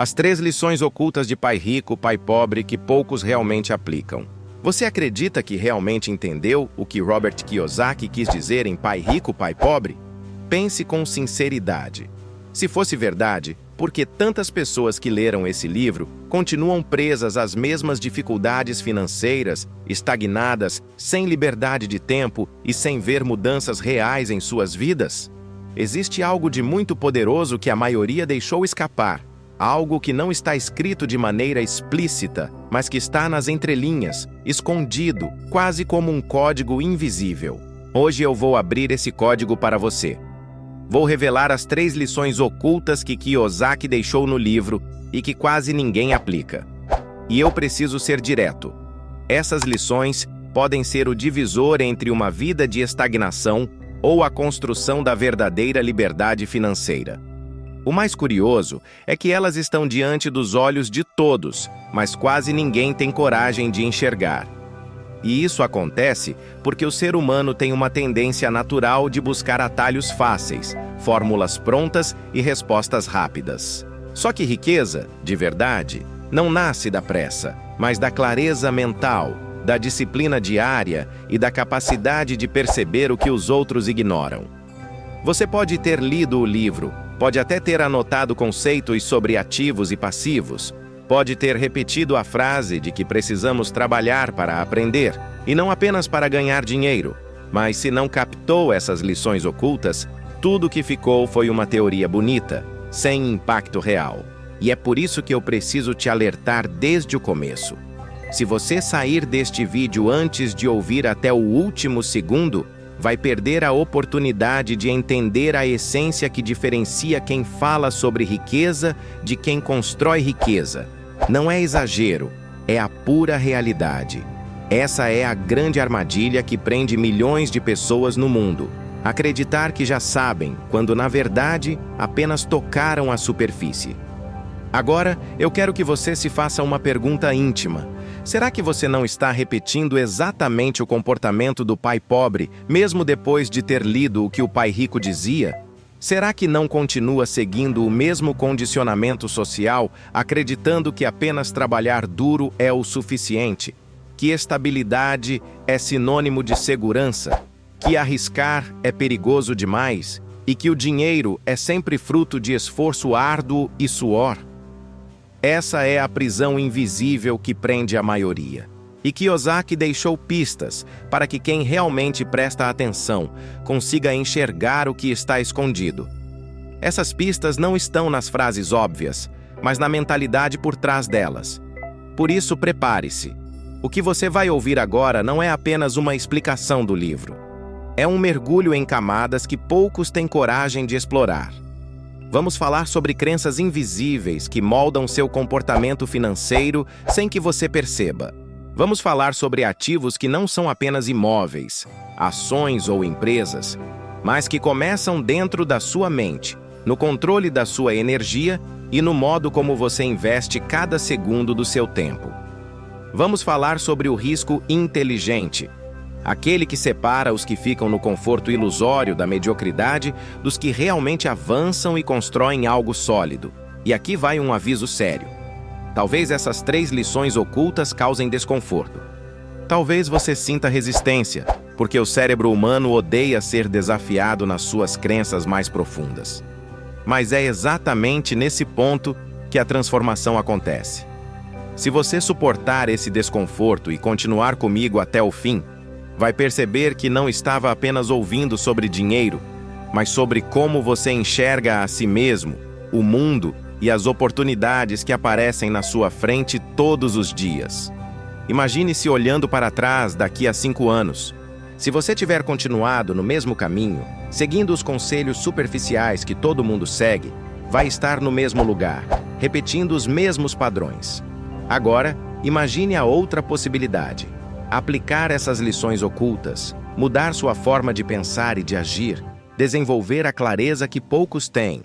As 3 lições ocultas de Pai Rico, Pai Pobre que poucos realmente aplicam. Você acredita que realmente entendeu o que Robert Kiyosaki quis dizer em Pai Rico, Pai Pobre? Pense com sinceridade. Se fosse verdade, por que tantas pessoas que leram esse livro continuam presas às mesmas dificuldades financeiras, estagnadas, sem liberdade de tempo e sem ver mudanças reais em suas vidas? Existe algo de muito poderoso que a maioria deixou escapar. Algo que não está escrito de maneira explícita, mas que está nas entrelinhas, escondido, quase como um código invisível. Hoje eu vou abrir esse código para você. Vou revelar as 3 lições ocultas que Kiyosaki deixou no livro e que quase ninguém aplica. E eu preciso ser direto. Essas lições podem ser o divisor entre uma vida de estagnação ou a construção da verdadeira liberdade financeira. O mais curioso é que elas estão diante dos olhos de todos, mas quase ninguém tem coragem de enxergar. E isso acontece porque o ser humano tem uma tendência natural de buscar atalhos fáceis, fórmulas prontas e respostas rápidas. Só que riqueza, de verdade, não nasce da pressa, mas da clareza mental, da disciplina diária e da capacidade de perceber o que os outros ignoram. Você pode ter lido o livro, pode até ter anotado conceitos sobre ativos e passivos, pode ter repetido a frase de que precisamos trabalhar para aprender, e não apenas para ganhar dinheiro. Mas se não captou essas lições ocultas, tudo que ficou foi uma teoria bonita, sem impacto real. E é por isso que eu preciso te alertar desde o começo. Se você sair deste vídeo antes de ouvir até o último segundo, vai perder a oportunidade de entender a essência que diferencia quem fala sobre riqueza de quem constrói riqueza. Não é exagero, é a pura realidade. Essa é a grande armadilha que prende milhões de pessoas no mundo. Acreditar que já sabem, quando na verdade apenas tocaram a superfície. Agora, eu quero que você se faça uma pergunta íntima. Será que você não está repetindo exatamente o comportamento do pai pobre, mesmo depois de ter lido o que o pai rico dizia? Será que não continua seguindo o mesmo condicionamento social, acreditando que apenas trabalhar duro é o suficiente? Que estabilidade é sinônimo de segurança? Que arriscar é perigoso demais? E que o dinheiro é sempre fruto de esforço árduo e suor? Essa é a prisão invisível que prende a maioria. E Kiyosaki deixou pistas para que quem realmente presta atenção consiga enxergar o que está escondido. Essas pistas não estão nas frases óbvias, mas na mentalidade por trás delas. Por isso, prepare-se. O que você vai ouvir agora não é apenas uma explicação do livro. É um mergulho em camadas que poucos têm coragem de explorar. Vamos falar sobre crenças invisíveis que moldam seu comportamento financeiro sem que você perceba. Vamos falar sobre ativos que não são apenas imóveis, ações ou empresas, mas que começam dentro da sua mente, no controle da sua energia e no modo como você investe cada segundo do seu tempo. Vamos falar sobre o risco inteligente, aquele que separa os que ficam no conforto ilusório da mediocridade dos que realmente avançam e constroem algo sólido. E aqui vai um aviso sério. Talvez essas 3 lições ocultas causem desconforto. Talvez você sinta resistência, porque o cérebro humano odeia ser desafiado nas suas crenças mais profundas. Mas é exatamente nesse ponto que a transformação acontece. Se você suportar esse desconforto e continuar comigo até o fim, vai perceber que não estava apenas ouvindo sobre dinheiro, mas sobre como você enxerga a si mesmo, o mundo e as oportunidades que aparecem na sua frente todos os dias. Imagine-se olhando para trás daqui a 5 anos. Se você tiver continuado no mesmo caminho, seguindo os conselhos superficiais que todo mundo segue, vai estar no mesmo lugar, repetindo os mesmos padrões. Agora, imagine a outra possibilidade. Aplicar essas lições ocultas, mudar sua forma de pensar e de agir, desenvolver a clareza que poucos têm.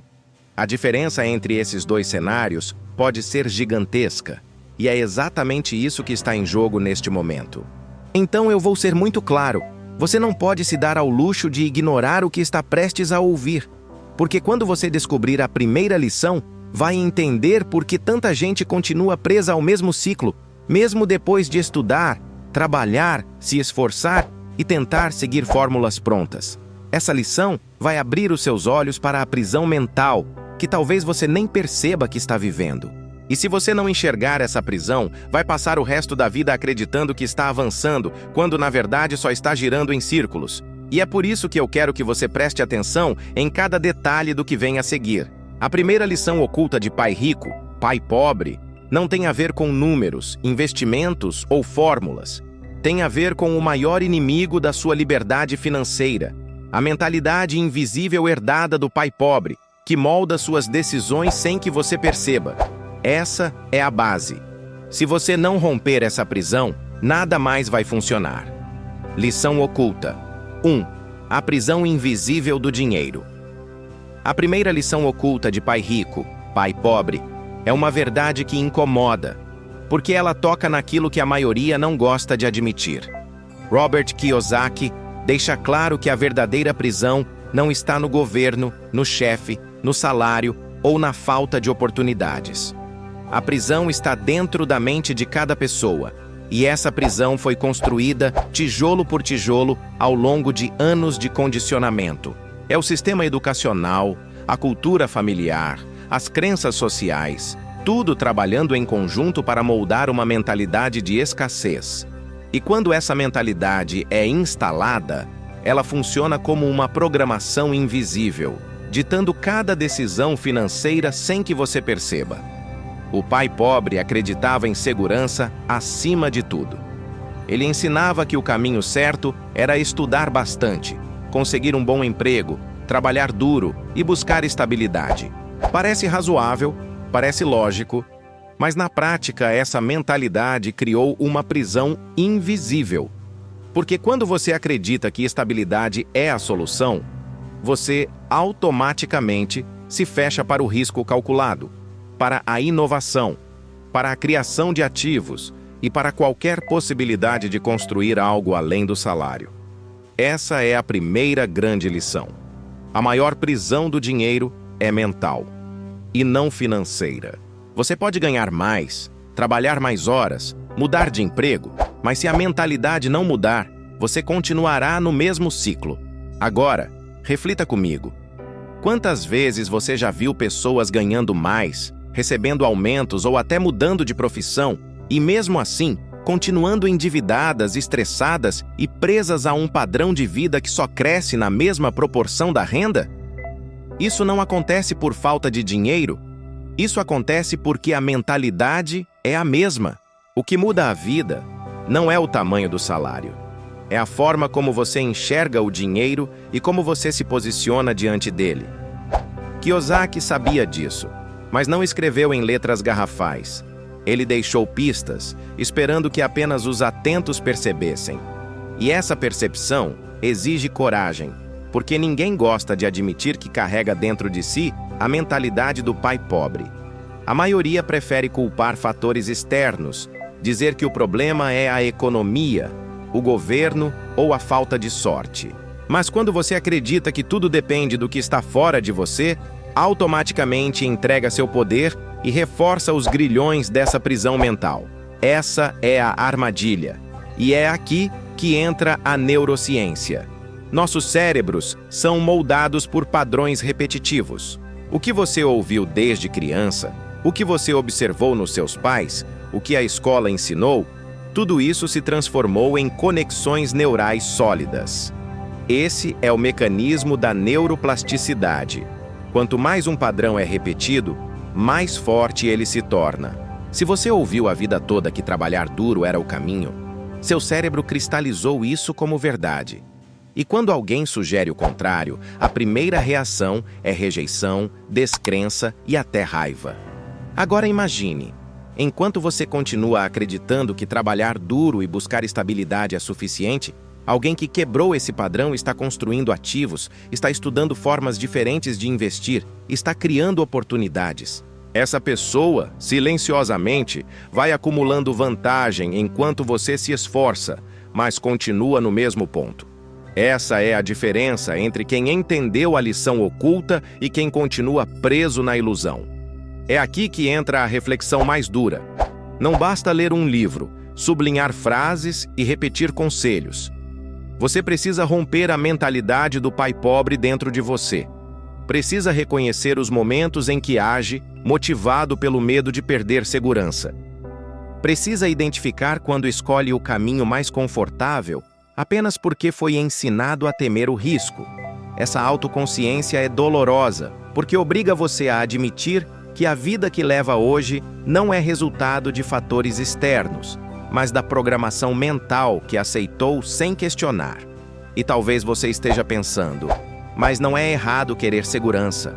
A diferença entre esses 2 cenários pode ser gigantesca, e é exatamente isso que está em jogo neste momento. Então eu vou ser muito claro, você não pode se dar ao luxo de ignorar o que está prestes a ouvir, porque quando você descobrir a primeira lição, vai entender por que tanta gente continua presa ao mesmo ciclo, mesmo depois de estudar, trabalhar, se esforçar e tentar seguir fórmulas prontas. Essa lição vai abrir os seus olhos para a prisão mental, que talvez você nem perceba que está vivendo. E se você não enxergar essa prisão, vai passar o resto da vida acreditando que está avançando, quando na verdade só está girando em círculos. E é por isso que eu quero que você preste atenção em cada detalhe do que vem a seguir. A primeira lição oculta de pai rico, pai pobre, não tem a ver com números, investimentos ou fórmulas. Tem a ver com o maior inimigo da sua liberdade financeira, a mentalidade invisível herdada do pai pobre, que molda suas decisões sem que você perceba. Essa é a base. Se você não romper essa prisão, nada mais vai funcionar. Lição oculta. 1. A prisão invisível do dinheiro. A primeira lição oculta de pai rico, pai pobre, é uma verdade que incomoda, porque ela toca naquilo que a maioria não gosta de admitir. Robert Kiyosaki deixa claro que a verdadeira prisão não está no governo, no chefe, no salário ou na falta de oportunidades. A prisão está dentro da mente de cada pessoa, e essa prisão foi construída tijolo por tijolo ao longo de anos de condicionamento. É o sistema educacional, a cultura familiar, as crenças sociais, tudo trabalhando em conjunto para moldar uma mentalidade de escassez. E quando essa mentalidade é instalada, ela funciona como uma programação invisível, ditando cada decisão financeira sem que você perceba. O pai pobre acreditava em segurança acima de tudo. Ele ensinava que o caminho certo era estudar bastante, conseguir um bom emprego, trabalhar duro e buscar estabilidade. Parece razoável, parece lógico, mas na prática essa mentalidade criou uma prisão invisível. Porque quando você acredita que estabilidade é a solução, você automaticamente se fecha para o risco calculado, para a inovação, para a criação de ativos e para qualquer possibilidade de construir algo além do salário. Essa é a primeira grande lição. A maior prisão do dinheiro é mental, e não financeira. Você pode ganhar mais, trabalhar mais horas, mudar de emprego, mas se a mentalidade não mudar, você continuará no mesmo ciclo. Agora, reflita comigo. Quantas vezes você já viu pessoas ganhando mais, recebendo aumentos ou até mudando de profissão, e mesmo assim, continuando endividadas, estressadas e presas a um padrão de vida que só cresce na mesma proporção da renda? Isso não acontece por falta de dinheiro. Isso acontece porque a mentalidade é a mesma. O que muda a vida não é o tamanho do salário. É a forma como você enxerga o dinheiro e como você se posiciona diante dele. Kiyosaki sabia disso, mas não escreveu em letras garrafais. Ele deixou pistas, esperando que apenas os atentos percebessem. E essa percepção exige coragem, porque ninguém gosta de admitir que carrega dentro de si a mentalidade do pai pobre. A maioria prefere culpar fatores externos, dizer que o problema é a economia, o governo ou a falta de sorte. Mas quando você acredita que tudo depende do que está fora de você, automaticamente entrega seu poder e reforça os grilhões dessa prisão mental. Essa é a armadilha. E é aqui que entra a neurociência. Nossos cérebros são moldados por padrões repetitivos. O que você ouviu desde criança, o que você observou nos seus pais, o que a escola ensinou, tudo isso se transformou em conexões neurais sólidas. Esse é o mecanismo da neuroplasticidade. Quanto mais um padrão é repetido, mais forte ele se torna. Se você ouviu a vida toda que trabalhar duro era o caminho, seu cérebro cristalizou isso como verdade. E quando alguém sugere o contrário, a primeira reação é rejeição, descrença e até raiva. Agora imagine, enquanto você continua acreditando que trabalhar duro e buscar estabilidade é suficiente, alguém que quebrou esse padrão está construindo ativos, está estudando formas diferentes de investir, está criando oportunidades. Essa pessoa, silenciosamente, vai acumulando vantagem enquanto você se esforça, mas continua no mesmo ponto. Essa é a diferença entre quem entendeu a lição oculta e quem continua preso na ilusão. É aqui que entra a reflexão mais dura. Não basta ler um livro, sublinhar frases e repetir conselhos. Você precisa romper a mentalidade do pai pobre dentro de você. Precisa reconhecer os momentos em que age, motivado pelo medo de perder segurança. Precisa identificar quando escolhe o caminho mais confortável apenas porque foi ensinado a temer o risco. Essa autoconsciência é dolorosa, porque obriga você a admitir que a vida que leva hoje não é resultado de fatores externos, mas da programação mental que aceitou sem questionar. E talvez você esteja pensando, mas não é errado querer segurança.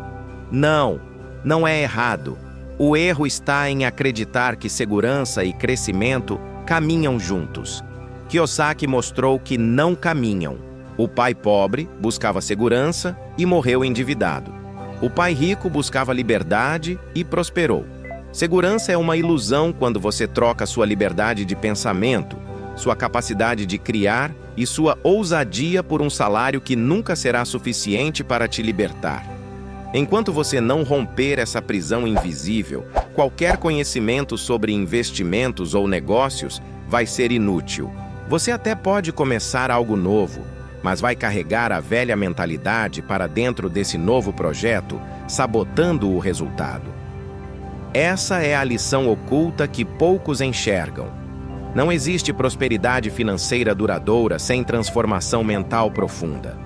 Não, não é errado. O erro está em acreditar que segurança e crescimento caminham juntos. Kiyosaki mostrou que não caminham. O pai pobre buscava segurança e morreu endividado. O pai rico buscava liberdade e prosperou. Segurança é uma ilusão quando você troca sua liberdade de pensamento, sua capacidade de criar e sua ousadia por um salário que nunca será suficiente para te libertar. Enquanto você não romper essa prisão invisível, qualquer conhecimento sobre investimentos ou negócios vai ser inútil. Você até pode começar algo novo, mas vai carregar a velha mentalidade para dentro desse novo projeto, sabotando o resultado. Essa é a lição oculta que poucos enxergam. Não existe prosperidade financeira duradoura sem transformação mental profunda.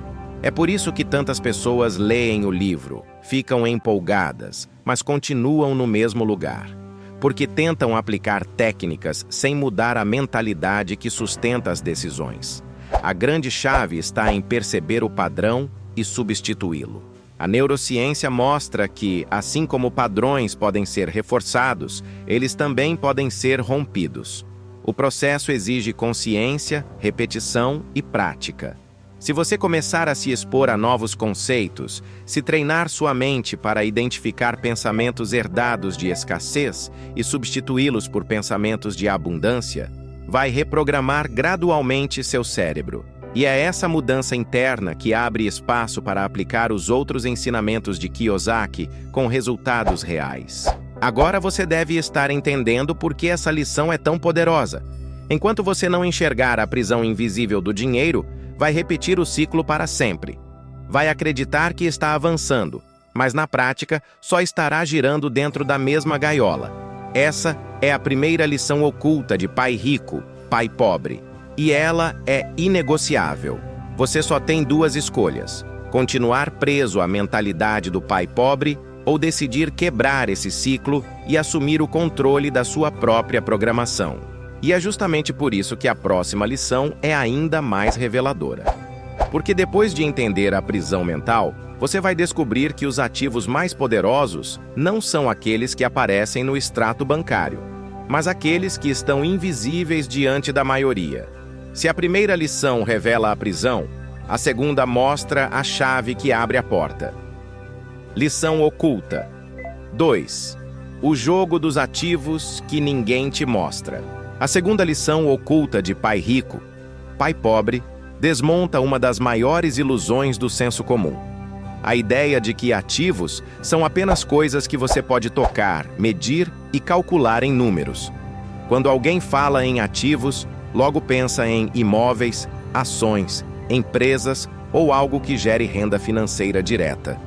É por isso que tantas pessoas leem o livro, ficam empolgadas, mas continuam no mesmo lugar. Porque tentam aplicar técnicas sem mudar a mentalidade que sustenta as decisões. A grande chave está em perceber o padrão e substituí-lo. A neurociência mostra que, assim como padrões podem ser reforçados, eles também podem ser rompidos. O processo exige consciência, repetição e prática. Se você começar a se expor a novos conceitos, se treinar sua mente para identificar pensamentos herdados de escassez e substituí-los por pensamentos de abundância, vai reprogramar gradualmente seu cérebro. E é essa mudança interna que abre espaço para aplicar os outros ensinamentos de Kiyosaki com resultados reais. Agora você deve estar entendendo por que essa lição é tão poderosa. Enquanto você não enxergar a prisão invisível do dinheiro, vai repetir o ciclo para sempre. Vai acreditar que está avançando, mas na prática só estará girando dentro da mesma gaiola. Essa é a primeira lição oculta de pai rico, pai pobre. E ela é inegociável. Você só tem duas escolhas: continuar preso à mentalidade do pai pobre ou decidir quebrar esse ciclo e assumir o controle da sua própria programação. E é justamente por isso que a próxima lição é ainda mais reveladora. Porque depois de entender a prisão mental, você vai descobrir que os ativos mais poderosos não são aqueles que aparecem no extrato bancário, mas aqueles que estão invisíveis diante da maioria. Se a primeira lição revela a prisão, a segunda mostra a chave que abre a porta. Lição oculta. 2. O jogo dos ativos que ninguém te mostra. A segunda lição oculta de pai rico, pai pobre, desmonta uma das maiores ilusões do senso comum. A ideia de que ativos são apenas coisas que você pode tocar, medir e calcular em números. Quando alguém fala em ativos, logo pensa em imóveis, ações, empresas ou algo que gere renda financeira direta.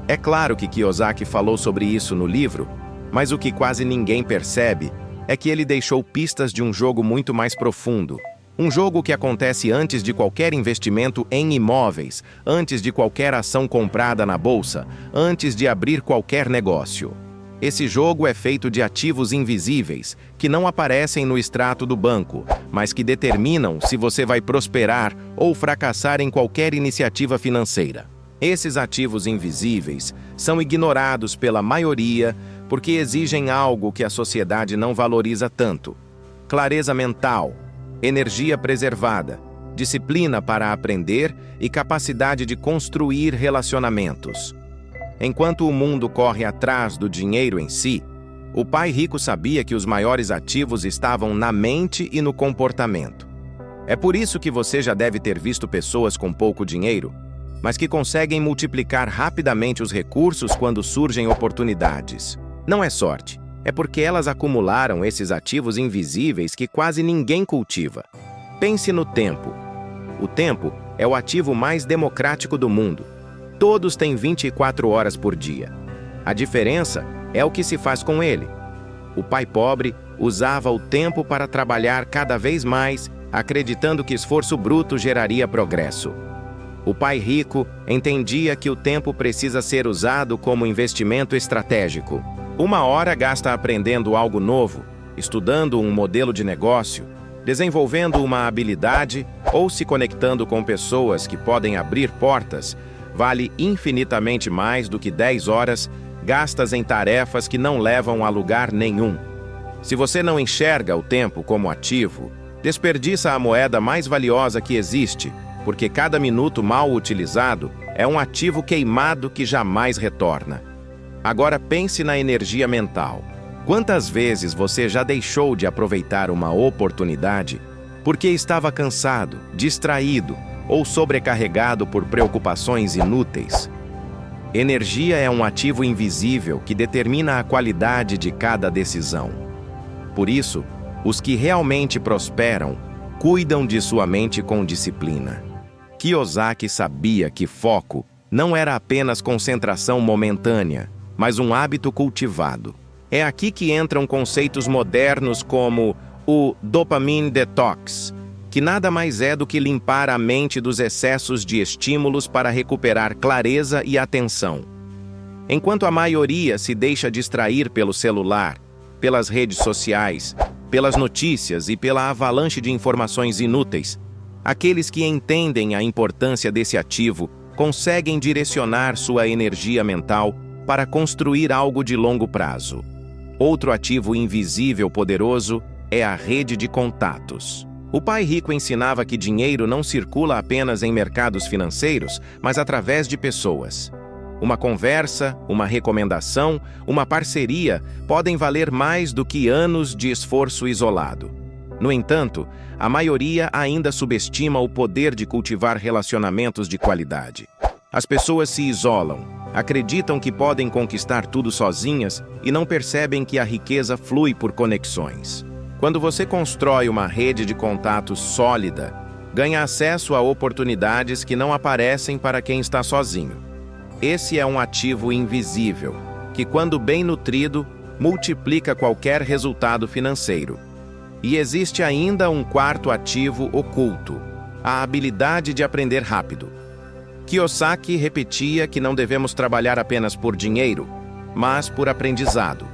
É claro que Kiyosaki falou sobre isso no livro, mas o que quase ninguém percebe é que ele deixou pistas de um jogo muito mais profundo. Um jogo que acontece antes de qualquer investimento em imóveis, antes de qualquer ação comprada na bolsa, antes de abrir qualquer negócio. Esse jogo é feito de ativos invisíveis, que não aparecem no extrato do banco, mas que determinam se você vai prosperar ou fracassar em qualquer iniciativa financeira. Esses ativos invisíveis são ignorados pela maioria porque exigem algo que a sociedade não valoriza tanto: clareza mental, energia preservada, disciplina para aprender e capacidade de construir relacionamentos. Enquanto o mundo corre atrás do dinheiro em si, o pai rico sabia que os maiores ativos estavam na mente e no comportamento. É por isso que você já deve ter visto pessoas com pouco dinheiro, mas que conseguem multiplicar rapidamente os recursos quando surgem oportunidades. Não é sorte, é porque elas acumularam esses ativos invisíveis que quase ninguém cultiva. Pense no tempo. O tempo é o ativo mais democrático do mundo. Todos têm 24 horas por dia. A diferença é o que se faz com ele. O pai pobre usava o tempo para trabalhar cada vez mais, acreditando que esforço bruto geraria progresso. O pai rico entendia que o tempo precisa ser usado como investimento estratégico. 1 hora gasta aprendendo algo novo, estudando um modelo de negócio, desenvolvendo uma habilidade ou se conectando com pessoas que podem abrir portas, vale infinitamente mais do que 10 horas gastas em tarefas que não levam a lugar nenhum. Se você não enxerga o tempo como ativo, desperdiça a moeda mais valiosa que existe, porque cada minuto mal utilizado é um ativo queimado que jamais retorna. Agora pense na energia mental. Quantas vezes você já deixou de aproveitar uma oportunidade porque estava cansado, distraído ou sobrecarregado por preocupações inúteis? Energia é um ativo invisível que determina a qualidade de cada decisão. Por isso, os que realmente prosperam cuidam de sua mente com disciplina. Kiyosaki sabia que foco não era apenas concentração momentânea, mas um hábito cultivado. É aqui que entram conceitos modernos como o dopamine detox, que nada mais é do que limpar a mente dos excessos de estímulos para recuperar clareza e atenção. Enquanto a maioria se deixa distrair pelo celular, pelas redes sociais, pelas notícias e pela avalanche de informações inúteis, aqueles que entendem a importância desse ativo conseguem direcionar sua energia mental para construir algo de longo prazo. Outro ativo invisível poderoso é a rede de contatos. O pai rico ensinava que dinheiro não circula apenas em mercados financeiros, mas através de pessoas. Uma conversa, uma recomendação, uma parceria podem valer mais do que anos de esforço isolado. No entanto, a maioria ainda subestima o poder de cultivar relacionamentos de qualidade. As pessoas se isolam, acreditam que podem conquistar tudo sozinhas e não percebem que a riqueza flui por conexões. Quando você constrói uma rede de contatos sólida, ganha acesso a oportunidades que não aparecem para quem está sozinho. Esse é um ativo invisível, que, quando bem nutrido, multiplica qualquer resultado financeiro. E existe ainda um quarto ativo oculto, a habilidade de aprender rápido. Kiyosaki repetia que não devemos trabalhar apenas por dinheiro, mas por aprendizado.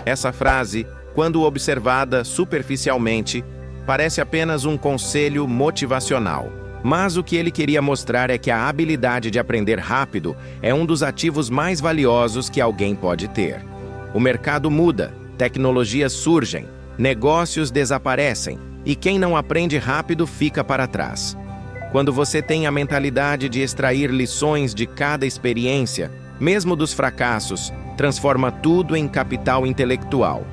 Essa frase, quando observada superficialmente, parece apenas um conselho motivacional. Mas o que ele queria mostrar é que a habilidade de aprender rápido é um dos ativos mais valiosos que alguém pode ter. O mercado muda, tecnologias surgem, negócios desaparecem, e quem não aprende rápido fica para trás. Quando você tem a mentalidade de extrair lições de cada experiência, mesmo dos fracassos, transforma tudo em capital intelectual.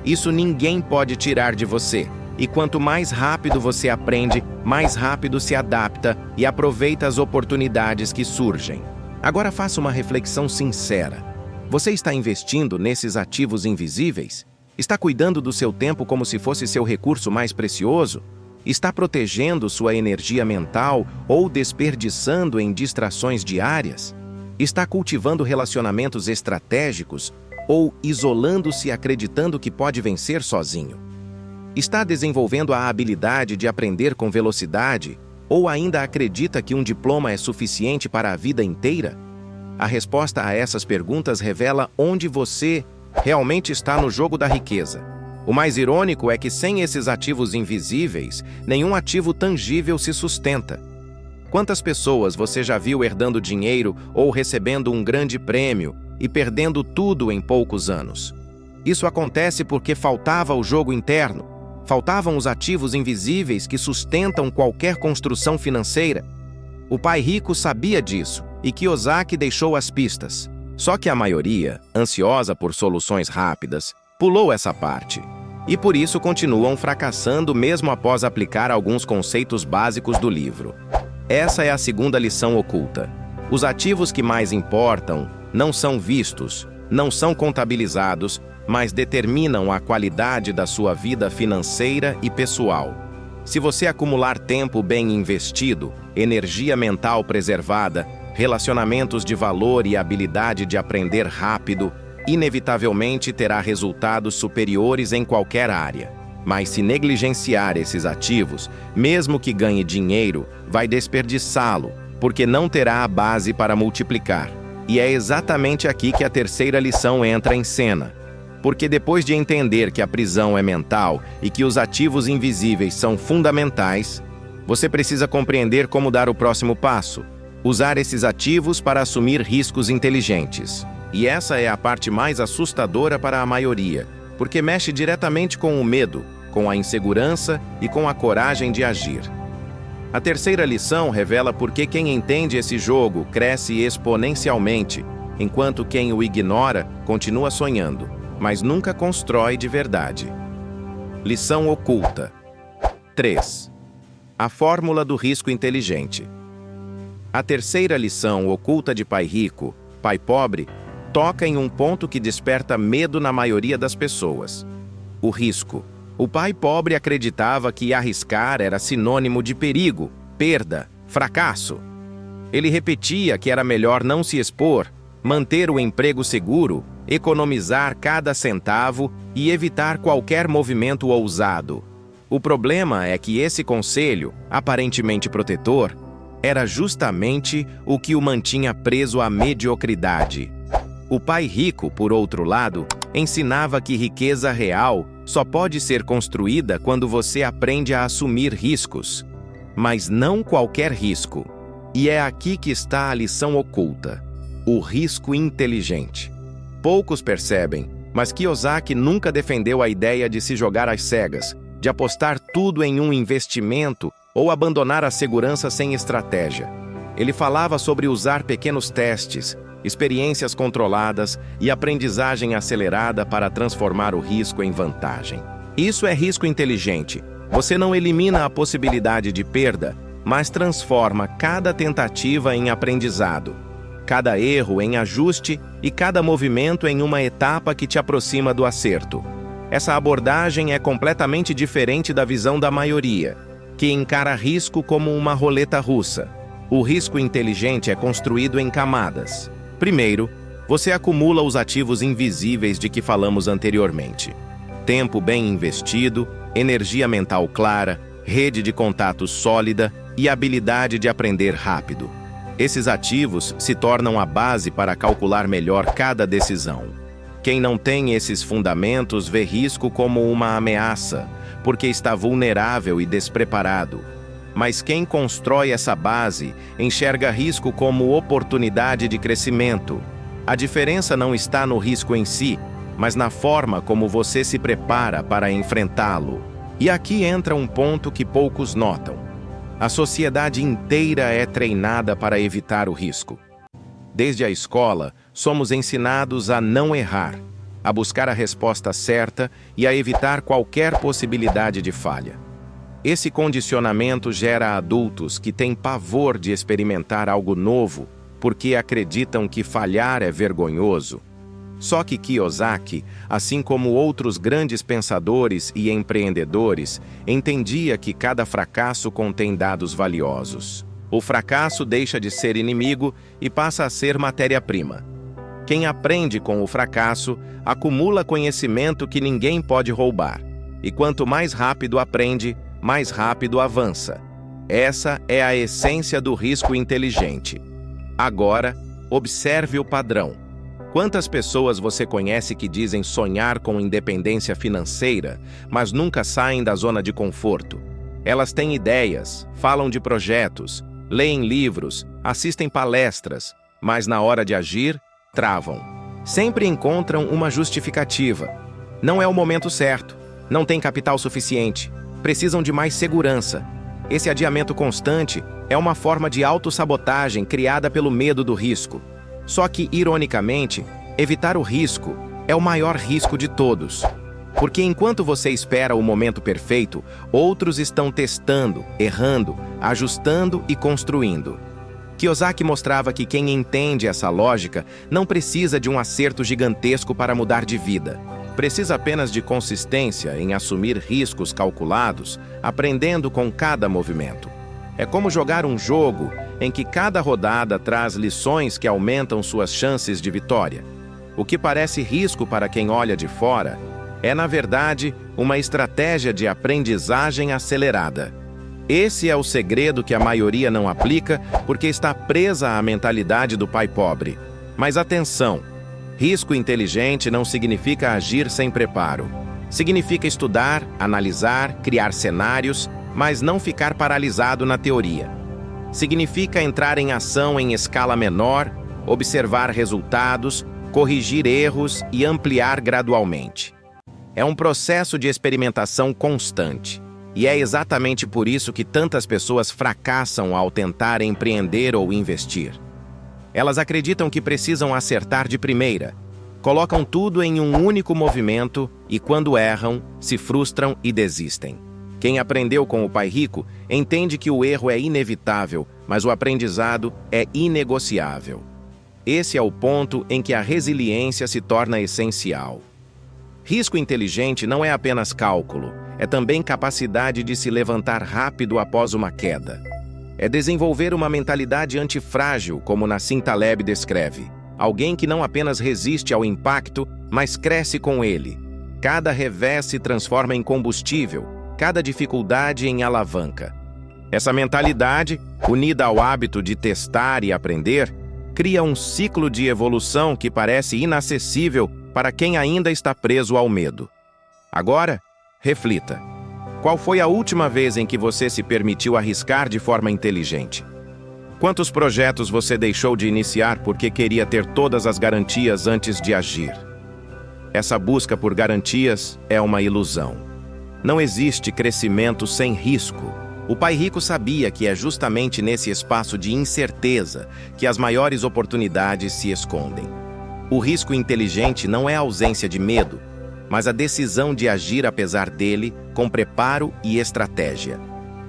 Isso ninguém pode tirar de você. E quanto mais rápido você aprende, mais rápido se adapta e aproveita as oportunidades que surgem. Agora faça uma reflexão sincera. Você está investindo nesses ativos invisíveis? Está cuidando do seu tempo como se fosse seu recurso mais precioso? Está protegendo sua energia mental ou desperdiçando em distrações diárias? Está cultivando relacionamentos estratégicos ou isolando-se acreditando que pode vencer sozinho? Está desenvolvendo a habilidade de aprender com velocidade ou ainda acredita que um diploma é suficiente para a vida inteira? A resposta a essas perguntas revela onde você realmente está no jogo da riqueza. O mais irônico é que sem esses ativos invisíveis, nenhum ativo tangível se sustenta. Quantas pessoas você já viu herdando dinheiro ou recebendo um grande prêmio e perdendo tudo em poucos anos? Isso acontece porque faltava o jogo interno, faltavam os ativos invisíveis que sustentam qualquer construção financeira. O pai rico sabia disso e Kiyosaki deixou as pistas. Só que a maioria, ansiosa por soluções rápidas, pulou essa parte. E por isso continuam fracassando mesmo após aplicar alguns conceitos básicos do livro. Essa é a segunda lição oculta. Os ativos que mais importam não são vistos, não são contabilizados mas determinam a qualidade da sua vida financeira e pessoal. Se você acumular tempo bem investido, energia mental preservada, relacionamentos de valor e habilidade de aprender rápido, inevitavelmente terá resultados superiores em qualquer área. Mas se negligenciar esses ativos, mesmo que ganhe dinheiro, vai desperdiçá-lo, porque não terá a base para multiplicar. E é exatamente aqui que a terceira lição entra em cena. Porque depois de entender que a prisão é mental e que os ativos invisíveis são fundamentais, você precisa compreender como dar o próximo passo. Usar esses ativos para assumir riscos inteligentes. E essa é a parte mais assustadora para a maioria, porque mexe diretamente com o medo, com a insegurança e com a coragem de agir. A terceira lição revela por que quem entende esse jogo cresce exponencialmente, enquanto quem o ignora continua sonhando, mas nunca constrói de verdade. Lição oculta. 3. A fórmula do risco inteligente. A terceira lição oculta de Pai Rico, Pai Pobre, toca em um ponto que desperta medo na maioria das pessoas: o risco. O pai pobre acreditava que arriscar era sinônimo de perigo, perda, fracasso. Ele repetia que era melhor não se expor, manter o emprego seguro, economizar cada centavo e evitar qualquer movimento ousado. O problema é que esse conselho, aparentemente protetor, era justamente o que o mantinha preso à mediocridade. O pai rico, por outro lado, ensinava que riqueza real só pode ser construída quando você aprende a assumir riscos. Mas não qualquer risco. E é aqui que está a lição oculta: o risco inteligente. Poucos percebem, mas Kiyosaki nunca defendeu a ideia de se jogar às cegas, de apostar tudo em um investimento ou abandonar a segurança sem estratégia. Ele falava sobre usar pequenos testes, experiências controladas e aprendizagem acelerada para transformar o risco em vantagem. Isso é risco inteligente. Você não elimina a possibilidade de perda, mas transforma cada tentativa em aprendizado, cada erro em ajuste e cada movimento em uma etapa que te aproxima do acerto. Essa abordagem é completamente diferente da visão da maioria, que encara risco como uma roleta russa. O risco inteligente é construído em camadas. Primeiro, você acumula os ativos invisíveis de que falamos anteriormente: tempo bem investido, energia mental clara, rede de contatos sólida e habilidade de aprender rápido. Esses ativos se tornam a base para calcular melhor cada decisão. Quem não tem esses fundamentos vê risco como uma ameaça, porque está vulnerável e despreparado. Mas quem constrói essa base enxerga risco como oportunidade de crescimento. A diferença não está no risco em si, mas na forma como você se prepara para enfrentá-lo. E aqui entra um ponto que poucos notam: a sociedade inteira é treinada para evitar o risco. Desde a escola, somos ensinados a não errar, a buscar a resposta certa e a evitar qualquer possibilidade de falha. Esse condicionamento gera adultos que têm pavor de experimentar algo novo porque acreditam que falhar é vergonhoso. Só que Kiyosaki, assim como outros grandes pensadores e empreendedores, entendia que cada fracasso contém dados valiosos. O fracasso deixa de ser inimigo e passa a ser matéria-prima. Quem aprende com o fracasso acumula conhecimento que ninguém pode roubar. E quanto mais rápido aprende, mais rápido avança. Essa é a essência do risco inteligente. Agora, observe o padrão. Quantas pessoas você conhece que dizem sonhar com independência financeira, mas nunca saem da zona de conforto? Elas têm ideias, falam de projetos, leem livros, assistem palestras, mas na hora de agir, travam. Sempre encontram uma justificativa. Não é o momento certo, não tem capital suficiente, precisam de mais segurança. Esse adiamento constante é uma forma de autossabotagem criada pelo medo do risco. Só que, ironicamente, evitar o risco é o maior risco de todos. Porque enquanto você espera o momento perfeito, outros estão testando, errando, ajustando e construindo. Kiyosaki mostrava que quem entende essa lógica não precisa de um acerto gigantesco para mudar de vida. precisa apenas de consistência em assumir riscos calculados, aprendendo com cada movimento. É como jogar um jogo em que cada rodada traz lições que aumentam suas chances de vitória. O que parece risco para quem olha de fora é, na verdade, uma estratégia de aprendizagem acelerada. Esse é o segredo que a maioria não aplica porque está presa à mentalidade do pai pobre. Mas atenção! Risco inteligente não significa agir sem preparo. Significa estudar, analisar, criar cenários, mas não ficar paralisado na teoria. Significa entrar em ação em escala menor, observar resultados, corrigir erros e ampliar gradualmente. É um processo de experimentação constante. E é exatamente por isso que tantas pessoas fracassam ao tentar empreender ou investir. Elas acreditam que precisam acertar de primeira, colocam tudo em um único movimento e, quando erram, se frustram e desistem. Quem aprendeu com o pai rico entende que o erro é inevitável, mas o aprendizado é inegociável. Esse é o ponto em que a resiliência se torna essencial. Risco inteligente não é apenas cálculo, é também capacidade de se levantar rápido após uma queda. É desenvolver uma mentalidade antifrágil, como Nassim Taleb descreve. Alguém que não apenas resiste ao impacto, mas cresce com ele. Cada revés se transforma em combustível, cada dificuldade em alavanca. Essa mentalidade, unida ao hábito de testar e aprender, cria um ciclo de evolução que parece inacessível para quem ainda está preso ao medo. Agora, reflita. Qual foi a última vez em que você se permitiu arriscar de forma inteligente? Quantos projetos você deixou de iniciar porque queria ter todas as garantias antes de agir? Essa busca por garantias é uma ilusão. Não existe crescimento sem risco. O pai rico sabia que é justamente nesse espaço de incerteza que as maiores oportunidades se escondem. O risco inteligente não é a ausência de medo, mas a decisão de agir apesar dele, com preparo e estratégia.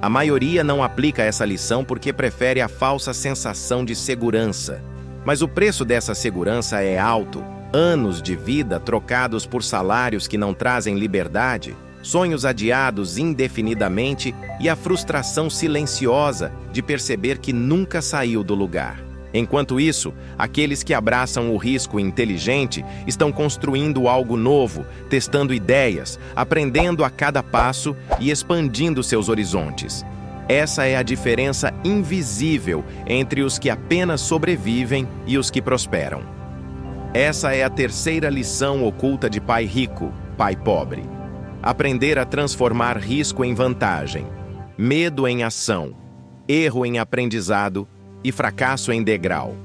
A maioria não aplica essa lição porque prefere a falsa sensação de segurança. Mas o preço dessa segurança é alto. Anos de vida trocados por salários que não trazem liberdade, sonhos adiados indefinidamente e a frustração silenciosa de perceber que nunca saiu do lugar. Enquanto isso, aqueles que abraçam o risco inteligente estão construindo algo novo, testando ideias, aprendendo a cada passo e expandindo seus horizontes. Essa é a diferença invisível entre os que apenas sobrevivem e os que prosperam. Essa é a terceira lição oculta de pai rico, pai pobre. Aprender a transformar risco em vantagem, medo em ação, erro em aprendizado e fracasso em degrau.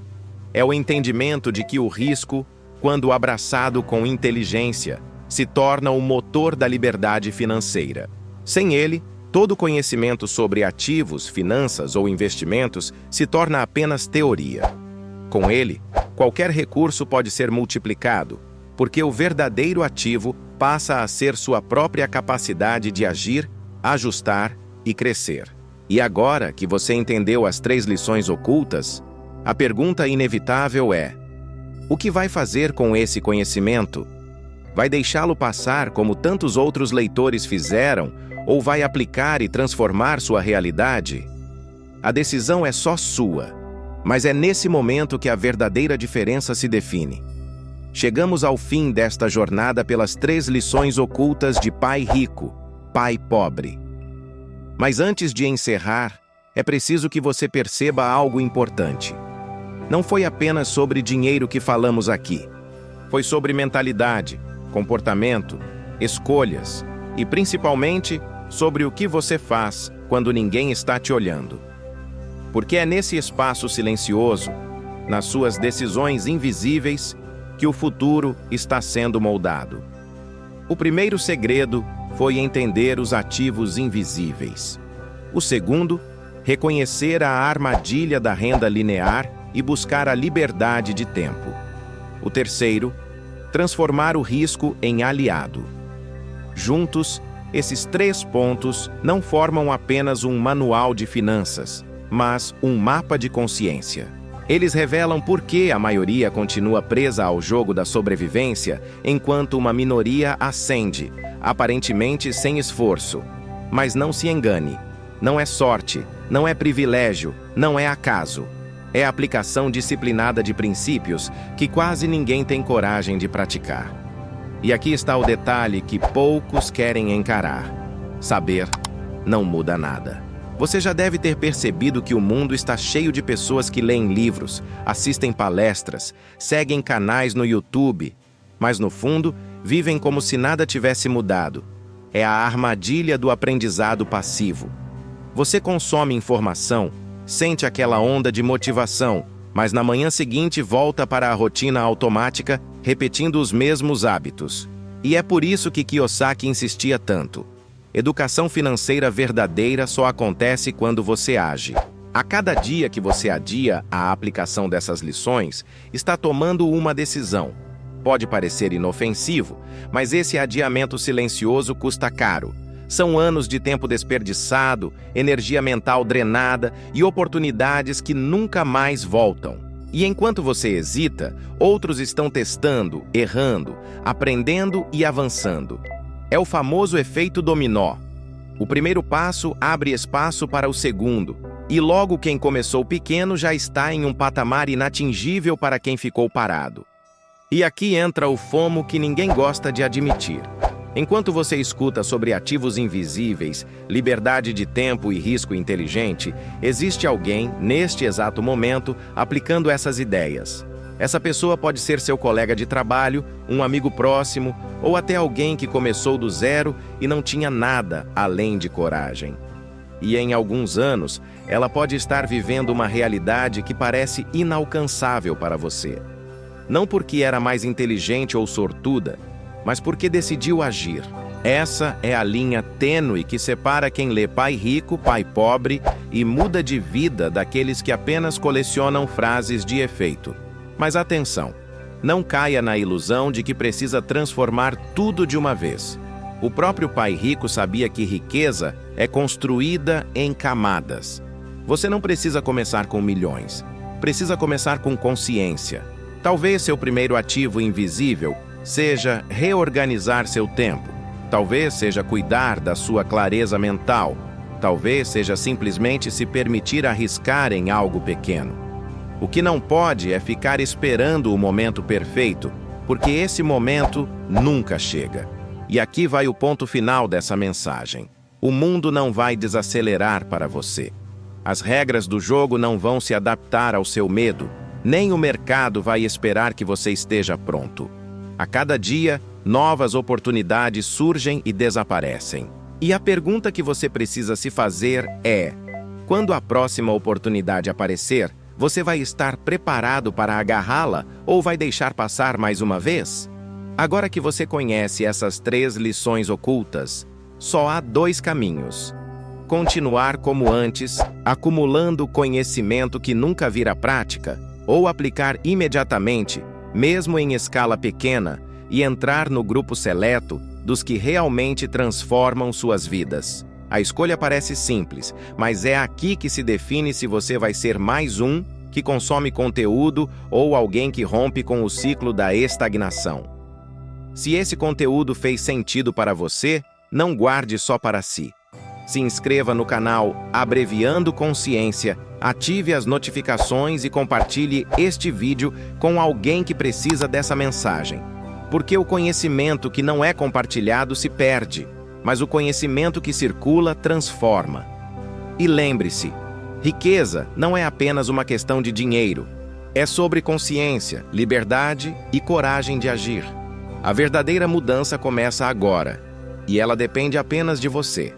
É o entendimento de que o risco, quando abraçado com inteligência, se torna o motor da liberdade financeira. Sem ele, todo conhecimento sobre ativos, finanças ou investimentos se torna apenas teoria. Com ele, qualquer recurso pode ser multiplicado, porque o verdadeiro ativo passa a ser sua própria capacidade de agir, ajustar e crescer. E agora que você entendeu as 3 lições ocultas, a pergunta inevitável é: o que vai fazer com esse conhecimento? Vai deixá-lo passar como tantos outros leitores fizeram, ou vai aplicar e transformar sua realidade? A decisão é só sua, mas é nesse momento que a verdadeira diferença se define. Chegamos ao fim desta jornada pelas 3 lições ocultas de pai rico, pai pobre. Mas antes de encerrar, é preciso que você perceba algo importante. Não foi apenas sobre dinheiro que falamos aqui. Foi sobre mentalidade, comportamento, escolhas e, principalmente, sobre o que você faz quando ninguém está te olhando. Porque é nesse espaço silencioso, nas suas decisões invisíveis, que o futuro está sendo moldado. O primeiro segredo foi entender os ativos invisíveis. O segundo, reconhecer a armadilha da renda linear e buscar a liberdade de tempo. O terceiro, transformar o risco em aliado. Juntos, esses 3 pontos não formam apenas um manual de finanças, mas um mapa de consciência. Eles revelam por que a maioria continua presa ao jogo da sobrevivência, enquanto uma minoria ascende, aparentemente sem esforço. Mas não se engane, não é sorte, não é privilégio, não é acaso. É a aplicação disciplinada de princípios que quase ninguém tem coragem de praticar. E aqui está o detalhe que poucos querem encarar. Saber não muda nada. Você já deve ter percebido que o mundo está cheio de pessoas que leem livros, assistem palestras, seguem canais no YouTube, mas no fundo vivem como se nada tivesse mudado. É a armadilha do aprendizado passivo. Você consome informação, sente aquela onda de motivação, mas na manhã seguinte volta para a rotina automática, repetindo os mesmos hábitos. E é por isso que Kiyosaki insistia tanto. Educação financeira verdadeira só acontece quando você age. A cada dia que você adia a aplicação dessas lições, está tomando uma decisão. Pode parecer inofensivo, mas esse adiamento silencioso custa caro. São anos de tempo desperdiçado, energia mental drenada e oportunidades que nunca mais voltam. E enquanto você hesita, outros estão testando, errando, aprendendo e avançando. É o famoso efeito dominó. O primeiro passo abre espaço para o segundo, e logo quem começou pequeno já está em um patamar inatingível para quem ficou parado. E aqui entra o FOMO que ninguém gosta de admitir. Enquanto você escuta sobre ativos invisíveis, liberdade de tempo e risco inteligente, existe alguém, neste exato momento, aplicando essas ideias. Essa pessoa pode ser seu colega de trabalho, um amigo próximo, ou até alguém que começou do zero e não tinha nada além de coragem. E em alguns anos, ela pode estar vivendo uma realidade que parece inalcançável para você. Não porque era mais inteligente ou sortuda, mas porque decidiu agir. Essa é a linha tênue que separa quem lê Pai Rico, Pai Pobre e muda de vida daqueles que apenas colecionam frases de efeito. Mas atenção, não caia na ilusão de que precisa transformar tudo de uma vez. O próprio Pai Rico sabia que riqueza é construída em camadas. Você não precisa começar com milhões, precisa começar com consciência. Talvez seu primeiro ativo invisível seja reorganizar seu tempo. Talvez seja cuidar da sua clareza mental. Talvez seja simplesmente se permitir arriscar em algo pequeno. O que não pode é ficar esperando o momento perfeito, porque esse momento nunca chega. E aqui vai o ponto final dessa mensagem. O mundo não vai desacelerar para você. As regras do jogo não vão se adaptar ao seu medo, nem o mercado vai esperar que você esteja pronto. A cada dia, novas oportunidades surgem e desaparecem. E a pergunta que você precisa se fazer é: quando a próxima oportunidade aparecer, você vai estar preparado para agarrá-la ou vai deixar passar mais uma vez? Agora que você conhece essas 3 lições ocultas, só há 2 caminhos. Continuar como antes, acumulando conhecimento que nunca vira prática, ou aplicar imediatamente, mesmo em escala pequena, e entrar no grupo seleto dos que realmente transformam suas vidas. A escolha parece simples, mas é aqui que se define se você vai ser mais um que consome conteúdo ou alguém que rompe com o ciclo da estagnação. Se esse conteúdo fez sentido para você, não guarde só para si. Se inscreva no canal Abreviando Consciência, ative as notificações e compartilhe este vídeo com alguém que precisa dessa mensagem. Porque o conhecimento que não é compartilhado se perde, mas o conhecimento que circula transforma. E lembre-se, riqueza não é apenas uma questão de dinheiro. É sobre consciência, liberdade e coragem de agir. A verdadeira mudança começa agora, e ela depende apenas de você.